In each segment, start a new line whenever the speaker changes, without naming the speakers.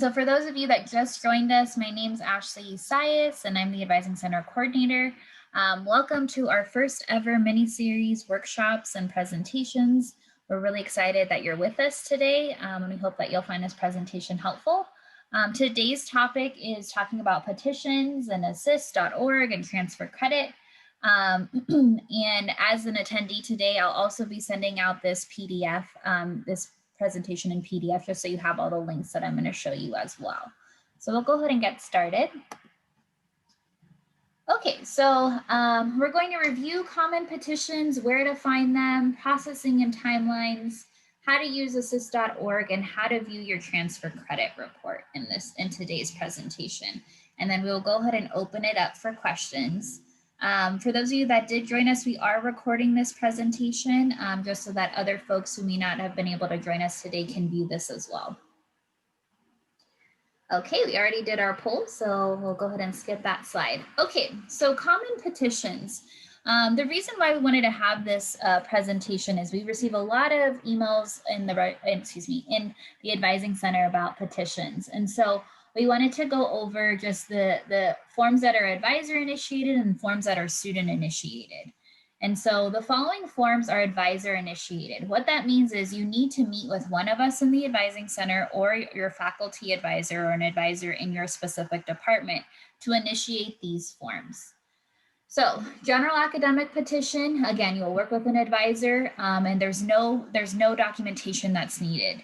So for those of you that just joined us, my name's Ashley Sias, and I'm the Advising Center Coordinator. Welcome to our first ever mini-series workshops and presentations. We're really excited that you're with us today, and we hope that you'll find this presentation helpful. Today's topic is talking about petitions and assist.org and transfer credit. And as an attendee today, I'll also be sending out this PDF, this presentation in PDF, just so you have all the links that I'm going to show you as well. So we'll go ahead and get started. Okay, so we're going to review common petitions, where to find them, processing and timelines, how to use assist.org, and how to view your transfer credit report in today's presentation. And then we'll go ahead and open it up for questions. For those of you that did join us, we are recording this presentation just so that other folks who may not have been able to join us today can view this as well. Okay, we already did our poll, so we'll go ahead and skip that slide. Okay, so common petitions. The reason why we wanted to have this presentation is we receive a lot of emails in the Advising Center about petitions. And so we wanted to go over just the forms that are advisor initiated and forms that are student initiated. And so the following forms are advisor initiated. What that means is you need to meet with one of us in the Advising Center or your faculty advisor or an advisor in your specific department to initiate these forms. So general academic petition, again, you'll work with an advisor and there's no documentation that's needed.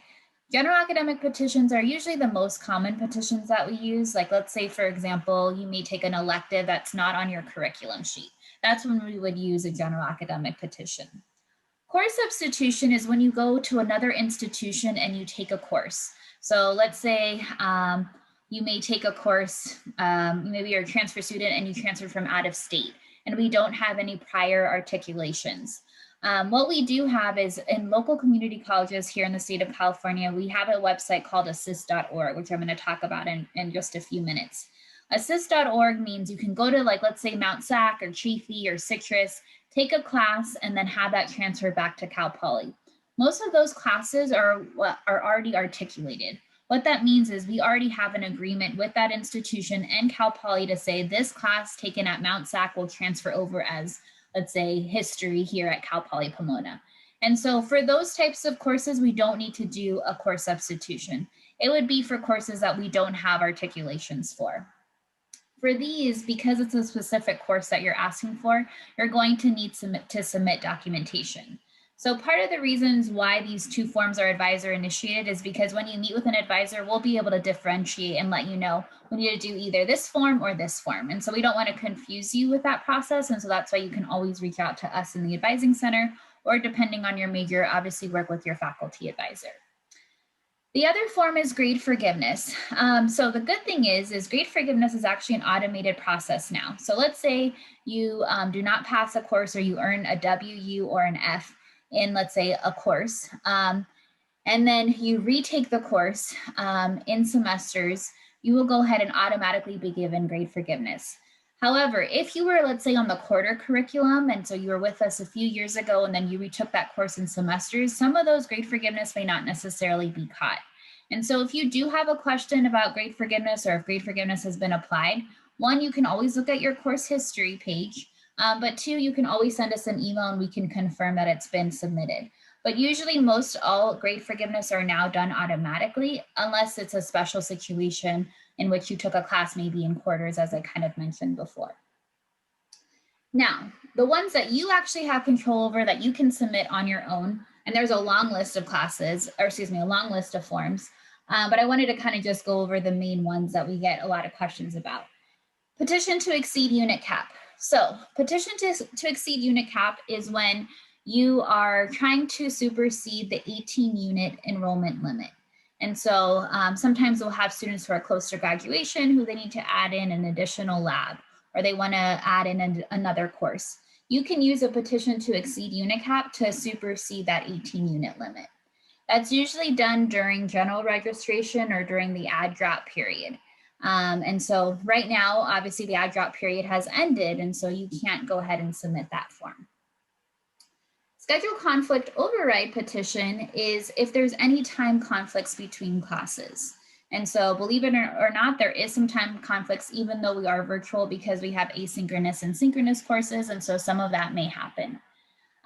General academic petitions are usually the most common petitions that we use. Like, let's say, for example, you may take an elective that's not on your curriculum sheet. That's when we would use a general academic petition. Course substitution is when you go to another institution and you take a course. So let's say you may take a course, maybe you're a transfer student and you transferred from out of state, and we don't have any prior articulations. What we do have is in local community colleges here in the state of California, we have a website called assist.org, which I'm going to talk about in just a few minutes. Assist.org means you can go to, like, let's say Mount SAC or Chaffey or Citrus, take a class and then have that transferred back to Cal Poly. Most of those classes are already articulated. What that means is we already have an agreement with that institution and Cal Poly to say this class taken at Mount SAC will transfer over as, let's say, history here at Cal Poly Pomona. And so for those types of courses, we don't need to do a course substitution. It would be for courses that we don't have articulations for. For these, because it's a specific course that you're asking for, you're going to need to submit documentation. So part of the reasons why these two forms are advisor initiated is because when you meet with an advisor, we'll be able to differentiate and let you know we need to do either this form or this form. And so we don't want to confuse you with that process. And so that's why you can always reach out to us in the Advising Center, or depending on your major, obviously work with your faculty advisor. The other form is grade forgiveness. So the good thing is grade forgiveness is actually an automated process now. So let's say you do not pass a course or you earn a W, U, or an F in, let's say, a course, and then you retake the course in semesters, you will go ahead and automatically be given grade forgiveness. However, if you were, let's say, on the quarter curriculum, and so you were with us a few years ago and then you retook that course in semesters, some of those grade forgiveness may not necessarily be caught. And so if you do have a question about grade forgiveness or if grade forgiveness has been applied, one, you can always look at your course history page, but two, you can always send us an email and we can confirm that it's been submitted. But usually most all grade forgiveness are now done automatically, unless it's a special situation in which you took a class maybe in quarters, as I kind of mentioned before. Now, the ones that you actually have control over that you can submit on your own, and there's a long list of classes, or excuse me, a long list of forms, but I wanted to kind of just go over the main ones that we get a lot of questions about. Petition to exceed unit cap. So petition to exceed unit cap is when you are trying to supersede the 18 unit enrollment limit. And so sometimes we'll have students who are close to graduation who they need to add in an additional lab, or they want to add in another course. You can use a petition to exceed unit cap to supersede that 18 unit limit. That's usually done during general registration or during the add drop period. And so right now, obviously the add drop period has ended, and so you can't go ahead and submit that form. Schedule conflict override petition is if there's any time conflicts between classes. And so believe it or not, there is some time conflicts, even though we are virtual, because we have asynchronous and synchronous courses. And so some of that may happen.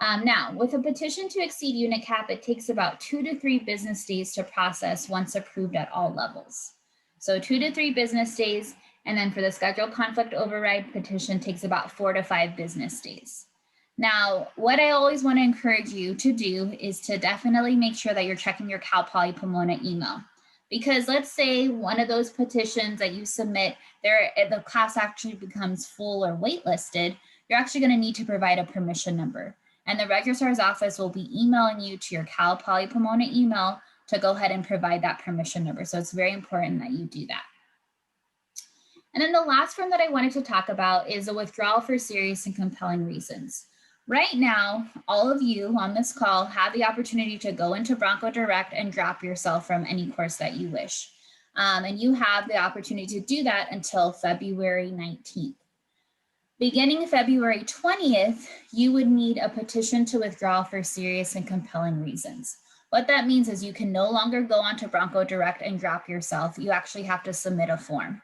Now, with a petition to exceed unit cap, it takes about 2 to 3 business days to process once approved at all levels. So 2 to 3 business days. And then for the scheduled conflict override petition takes about 4 to 5 business days. Now, what I always want to encourage you to do is to definitely make sure that you're checking your Cal Poly Pomona email. Because let's say one of those petitions that you submit, the class actually becomes full or waitlisted, you're actually going to need to provide a permission number. And the registrar's office will be emailing you to your Cal Poly Pomona email to go ahead and provide that permission number. So it's very important that you do that. And then the last form that I wanted to talk about is a withdrawal for serious and compelling reasons. Right now, all of you on this call have the opportunity to go into Bronco Direct and drop yourself from any course that you wish. And you have the opportunity to do that until February 19th. Beginning February 20th, you would need a petition to withdraw for serious and compelling reasons. What that means is you can no longer go onto Bronco Direct and drop yourself. You actually have to submit a form.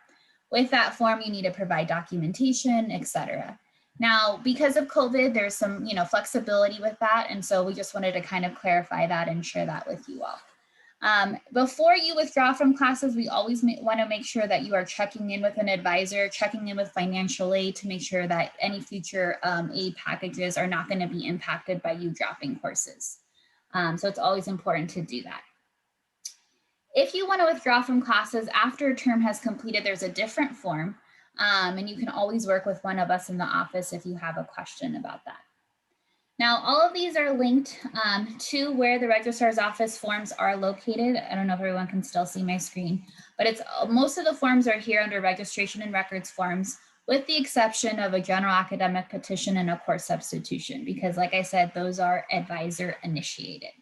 With that form, you need to provide documentation, etc. Now, because of COVID, there's some, flexibility with that. And so we just wanted to kind of clarify that and share that with you all. Before you withdraw from classes, we always want to make sure that you are checking in with an advisor, checking in with financial aid to make sure that any future aid packages are not going to be impacted by you dropping courses. So it's always important to do that. If you want to withdraw from classes after a term has completed, there's a different form, and you can always work with one of us in the office if you have a question about that. Now, all of these are linked to where the registrar's office forms are located. I don't know if everyone can still see my screen, but most of the forms are here under registration and records forms, with the exception of a general academic petition and a course substitution, because like I said, those are advisor initiated.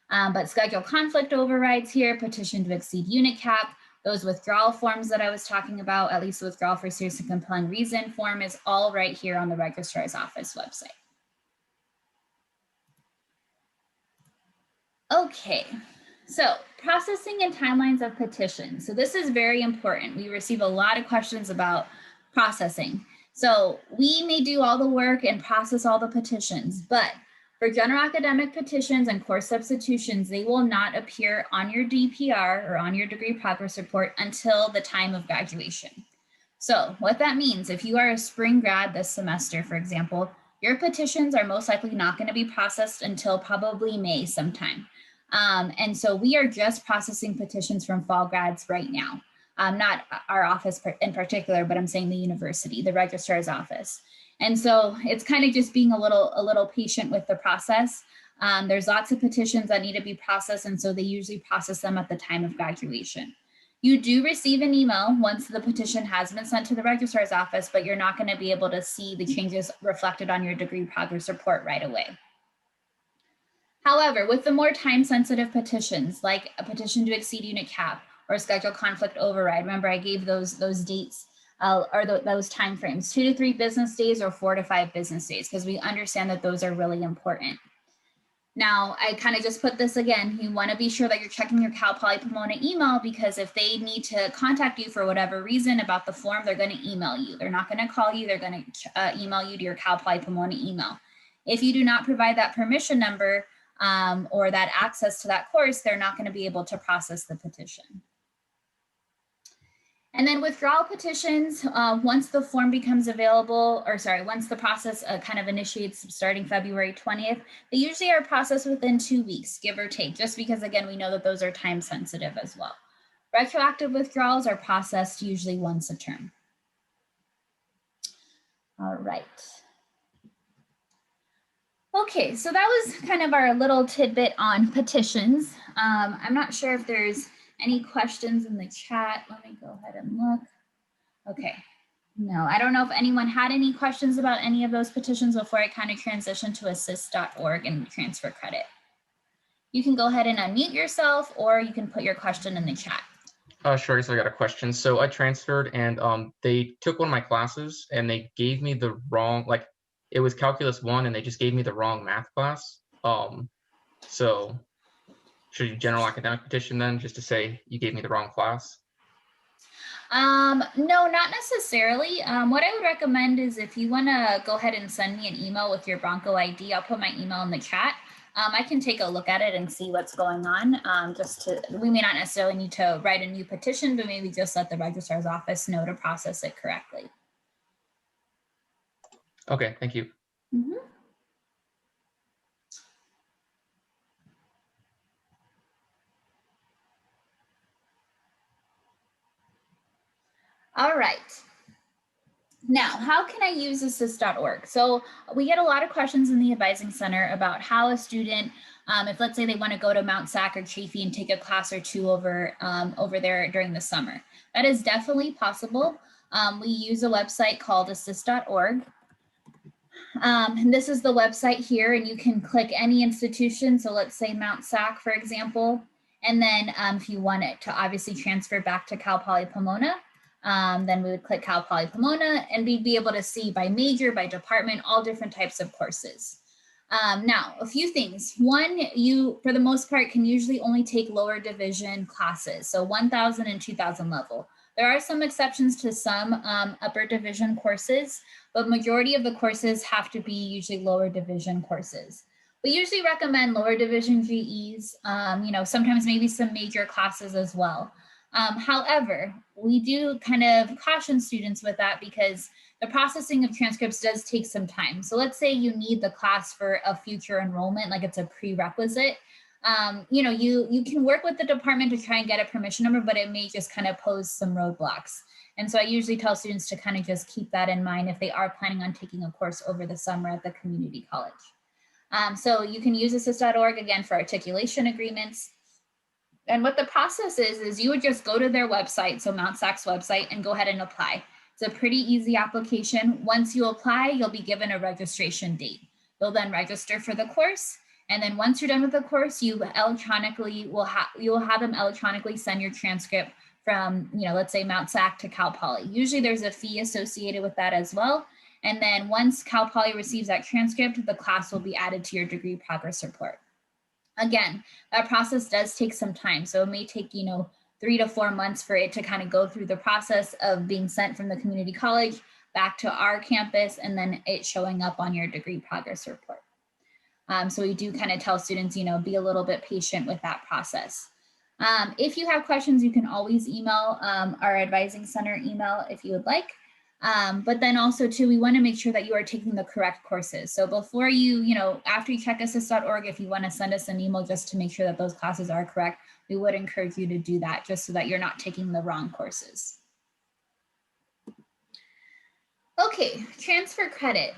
But schedule conflict overrides here, petition to exceed unit cap, those withdrawal forms that I was talking about, at least the withdrawal for serious and compelling reason form, is all right here on the registrar's office website. Okay, so processing and timelines of petitions. So this is very important. We receive a lot of questions about processing. So we may do all the work and process all the petitions, but for general academic petitions and course substitutions, they will not appear on your DPR or on your degree progress report until the time of graduation. So what that means, if you are a spring grad this semester, for example, your petitions are most likely not going to be processed until probably May sometime. And so we are just processing petitions from fall grads right now. Not our office in particular, but I'm saying the university, the registrar's office. And so it's kind of just being a little patient with the process. There's lots of petitions that need to be processed, and so they usually process them at the time of graduation. You do receive an email once the petition has been sent to the registrar's office, but you're not going to be able to see the changes reflected on your degree progress report right away. However, with the more time-sensitive petitions, like a petition to exceed unit cap or schedule conflict override, remember I gave those dates or those timeframes, 2 to 3 business days or 4 to 5 business days, because we understand that those are really important. Now, I kind of just put this again, you want to be sure that you're checking your Cal Poly Pomona email, because if they need to contact you for whatever reason about the form, they're going to email you. They're not going to call you, they're going to email you to your Cal Poly Pomona email. If you do not provide that permission number or that access to that course, they're not going to be able to process the petition. And then withdrawal petitions, once the form becomes available, once the process kind of initiates starting February 20th, they usually are processed within 2 weeks, give or take, just because, again, we know that those are time sensitive as well. Retroactive withdrawals are processed usually once a term. All right. Okay, so that was kind of our little tidbit on petitions. I'm not sure if there's any questions in the chat. Let me go ahead and look. Okay, no, I don't know if anyone had any questions about any of those petitions before I kind of transition to assist.org and transfer credit. You can go ahead and unmute yourself, or you can put your question in the chat.
Sure, so I got a question. So I transferred, and they took one of my classes and they gave me the wrong, like it was Calculus 1 and they just gave me the wrong math class. So should you general academic petition then, just to say you gave me the wrong class?
No, not necessarily. What I would recommend is if you want to go ahead and send me an email with your Bronco ID, I'll put my email in the chat. I can take a look at it and see what's going on. We may not necessarily need to write a new petition, but maybe just let the registrar's office know to process it correctly.
Okay, thank you.
Mm-hmm. All right. Now, how can I use assist.org? So we get a lot of questions in the Advising Center about how a student, if let's say they want to go to Mount Sac or Chaffee and take a class or two over there during the summer. That is definitely possible. We use a website called assist.org. And this is the website here, and you can click any institution. So let's say Mount Sac, for example. And then if you want it to obviously transfer back to Cal Poly Pomona, then we would click Cal Poly Pomona, and we'd be able to see by major, by department, all different types of courses. Now, a few things. One, you, for the most part, can usually only take lower division classes, so 1,000 and 2,000 level. There are some exceptions to some upper division courses, but majority of the courses have to be usually lower division courses. We usually recommend lower division GEs, sometimes maybe some major classes as well. However, we do kind of caution students with that because the processing of transcripts does take some time. So let's say you need the class for a future enrollment, like it's a prerequisite. You can work with the department to try and get a permission number, but it may just kind of pose some roadblocks. And so I usually tell students to kind of just keep that in mind if they are planning on taking a course over the summer at the community college. So you can use assist.org again for articulation agreements. And what the process is you would just go to their website, so Mount Sac's website, and go ahead and apply. It's a pretty easy application. Once you apply, you'll be given a registration date. You'll then register for the course. And then once you're done with the course, you will have them electronically send your transcript from, let's say Mount Sac to Cal Poly. Usually there's a fee associated with that as well. And then once Cal Poly receives that transcript, the class will be added to your degree progress report. Again, that process does take some time. So it may take, 3 to 4 months for it to kind of go through the process of being sent from the community college back to our campus and then it showing up on your degree progress report. So we do kind of tell students, be a little bit patient with that process. If you have questions, you can always email our Advising Center email if you would like. But then also too, we want to make sure that you are taking the correct courses. So before after you check assist.org, if you want to send us an email just to make sure that those classes are correct, we would encourage you to do that just so that you're not taking the wrong courses. Okay, transfer credit.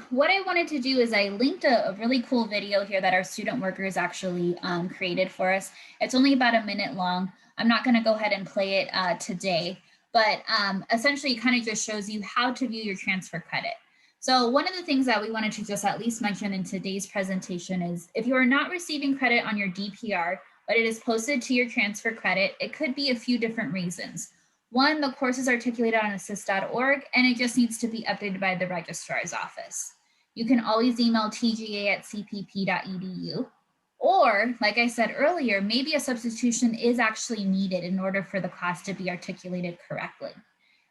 What I wanted to do is I linked a really cool video here that our student workers actually created for us. It's only about a minute long. I'm not going to go ahead and play it today. But essentially it kind of just shows you how to view your transfer credit. So one of the things that we wanted to just at least mention in today's presentation is if you are not receiving credit on your DPR, but it is posted to your transfer credit, it could be a few different reasons. One, the course is articulated on assist.org and it just needs to be updated by the registrar's office. You can always email tga@cpp.edu. Or, like I said earlier, maybe a substitution is actually needed in order for the class to be articulated correctly.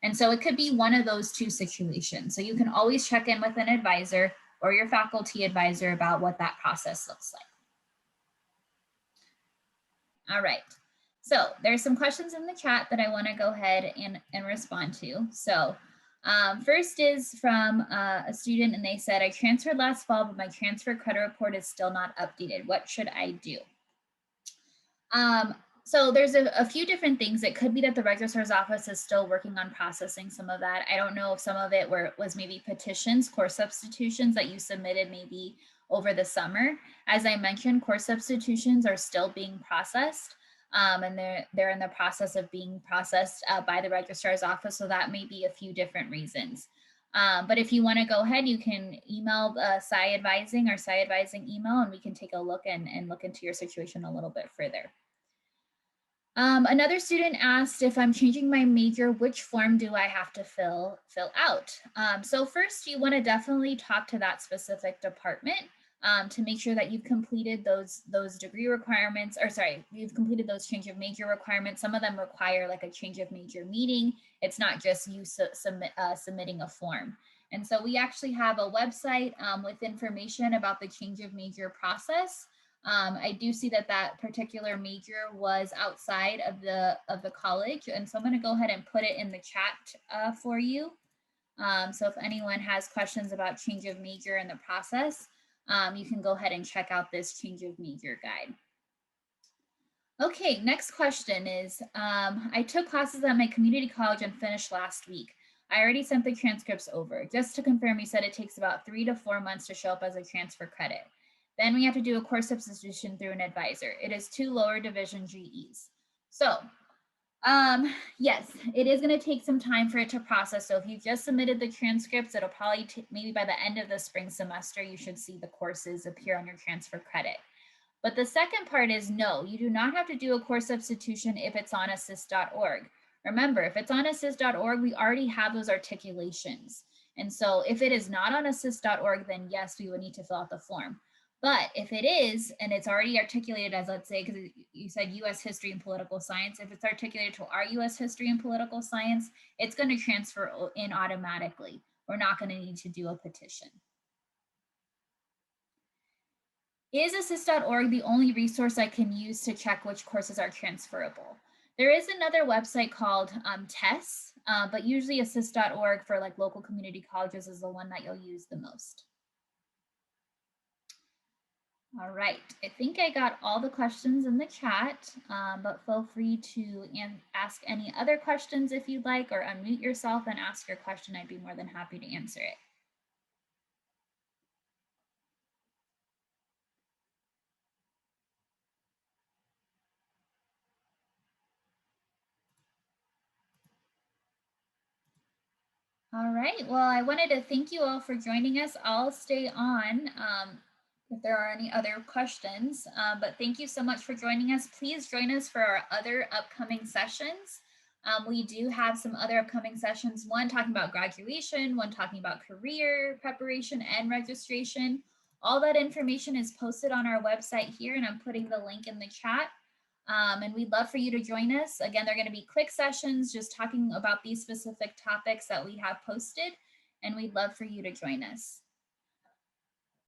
And so it could be one of those two situations. So you can always check in with an advisor or your faculty advisor about what that process looks like. All right, so there's some questions in the chat that I want to go ahead and respond to. So first is from a student, and they said, I transferred last fall, but my transfer credit report is still not updated. What should I do? So there's a few different things. It could be that the registrar's office is still working on processing some of that. I don't know if some of it was maybe petitions, course substitutions that you submitted maybe over the summer. As I mentioned, course substitutions are still being processed. And they're in the process of being processed by the registrar's office. So that may be a few different reasons. But if you want to go ahead, you can email SCI Advising or SCI Advising email, and we can take a look and look into your situation a little bit further. Another student asked, if I'm changing my major, which form do I have to fill out? So first, you want to definitely talk to that specific department. to make sure that you've completed those degree requirements, or sorry, you've completed those change of major requirements. Some of them require like a change of major meeting. It's not just you submitting a form. And so we actually have a website with information about the change of major process. I do see that that particular major was outside of the college, and so I'm going to go ahead and put it in the chat for you. So if anyone has questions about change of major in the process, you can go ahead and check out this change of major guide. Okay, next question is, I took classes at my community college and finished last week. I already sent the transcripts over. Just to confirm, you said it takes about 3 to 4 months to show up as a transfer credit. Then we have to do a course substitution through an advisor. It is 2 lower division GEs. So yes, it is going to take some time for it to process. So if you just submitted the transcripts, it'll probably maybe by the end of the spring semester, you should see the courses appear on your transfer credit. But the second part is no, you do not have to do a course substitution if it's on assist.org. Remember, if it's on assist.org, we already have those articulations. And so if it is not on assist.org, then yes, we would need to fill out the form. But if it is, and it's already articulated as, let's say, because you said U.S. history and political science, if it's articulated to our U.S. history and political science, it's going to transfer in automatically. We're not going to need to do a petition. Is assist.org the only resource I can use to check which courses are transferable? There is another website called TESS, but usually assist.org for like local community colleges is the one that you'll use the most. All right, I think I got all the questions in the chat, but feel free to ask any other questions if you'd like, or unmute yourself and ask your question. I'd be more than happy to answer it. All right, well, I wanted to thank you all for joining us. I'll stay on if there are any other questions, but thank you so much for joining us. Please join us for our other upcoming sessions. We do have some other upcoming sessions, one talking about graduation, one talking about career preparation and registration. All that information is posted on our website here, and I'm putting the link in the chat. And we'd love for you to join us. Again, they're going to be quick sessions just talking about these specific topics that we have posted, and we'd love for you to join us.